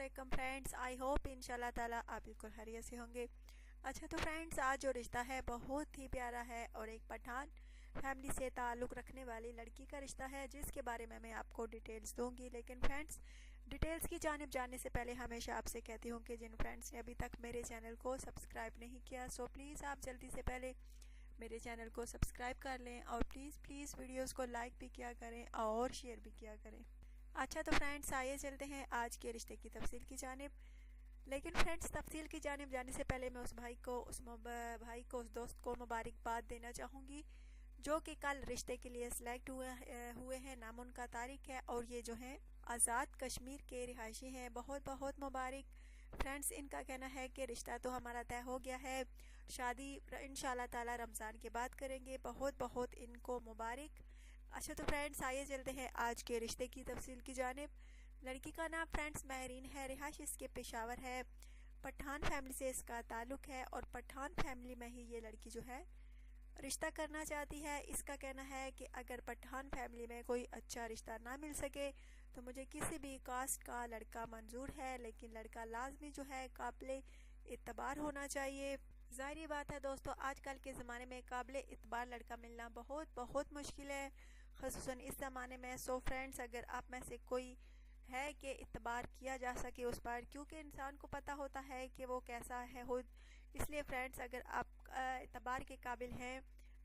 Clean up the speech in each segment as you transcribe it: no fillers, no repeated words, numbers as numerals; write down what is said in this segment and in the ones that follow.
वालेकुम friends. I hope इंशाल्लाह ताला आप बिल्कुल खैरियत से होंगे। अच्छा तो फ्रेंड्स, आज जो रिश्ता है बहुत ही प्यारा है और एक पठान फैमिली से ताल्लुक़ रखने वाली लड़की का रिश्ता है, जिसके बारे में मैं आपको डिटेल्स दूंगी। लेकिन फ्रेंड्स, डिटेल्स की जानिब जाने से पहले हमेशा आपसे कहती हूँ कि जिन फ्रेंड्स ने अभी तक मेरे चैनल को सब्सक्राइब नहीं किया, सो प्लीज़ आप जल्दी से पहले मेरे चैनल को सब्सक्राइब कर लें और प्लीज़ वीडियोस को लाइक भी किया करें और शेयर भी किया करें। अच्छा तो फ्रेंड्स, आइए चलते हैं आज के रिश्ते की तफसील की जानिब। लेकिन फ्रेंड्स, तफसील की जानिब जाने से पहले मैं उस दोस्त को मुबारकबाद देना चाहूँगी जो कि कल रिश्ते के लिए सिलेक्ट हुए हैं। नाम उनका तारिक है और ये जो है आज़ाद कश्मीर के रिहायशी हैं। बहुत बहुत मुबारक फ्रेंड्स। इनका कहना है कि रिश्ता तो हमारा तय हो गया है, शादी इंशाल्लाह ताला रमज़ान के बाद करेंगे। बहुत बहुत इनको मुबारक। अच्छा तो फ्रेंड्स, आइए चलते हैं आज के रिश्ते की तफसील की जानिब। लड़की का नाम फ्रेंड्स महरीन है, रिहाइश इसके पेशावर है, पठान फैमिली से इसका ताल्लुक़ है और पठान फैमिली में ही ये लड़की जो है रिश्ता करना चाहती है। इसका कहना है कि अगर पठान फैमिली में कोई अच्छा रिश्ता ना मिल सके तो मुझे किसी भी कास्ट का लड़का मंजूर है, लेकिन लड़का लाजमी जो है काबिल इत्तबार होना चाहिए। ज़ाहिर बात है दोस्तों, आजकल के ज़माने में काबिल इत्तबार लड़का मिलना बहुत बहुत मुश्किल है, ख़ुसूसन इस ज़माने में। सो फ्रेंड्स, अगर आप में से कोई है कि इत्तबार किया जा सके उस पर, क्योंकि इंसान को पता होता है कि वो कैसा है खुद, इसलिए फ्रेंड्स अगर आप इत्तबार के काबिल हैं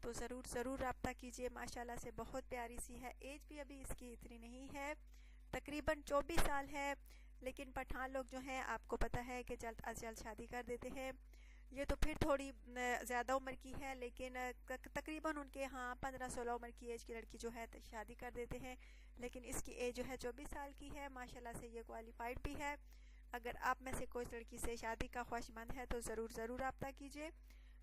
तो ज़रूर रब्ता कीजिए। माशाल्लाह से बहुत प्यारी सी है, एज भी अभी इसकी इतनी नहीं है, तकरीबन 24 साल है। लेकिन पठान लोग जो हैं आपको पता है कि जल्द अज जल्द शादी कर देते हैं। ये तो फिर थोड़ी ज़्यादा उम्र की है, लेकिन तकरीबन उनके यहाँ 15-16 उम्र की एज की लड़की जो है शादी कर देते हैं। लेकिन इसकी एज जो है 24 साल की है। माशाल्लाह से ये क्वालिफाइड भी है। अगर आप में से कोई लड़की से शादी का ख्वाहिशमंद है तो ज़रूर रब्ता कीजिए।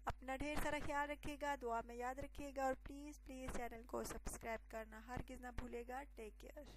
अपना ढेर सारा ख्याल रखिएगा, दुआ में याद रखिएगा और प्लीज़ चैनल को सब्सक्राइब करना हरगिज़ ना भूलेगा। Take care.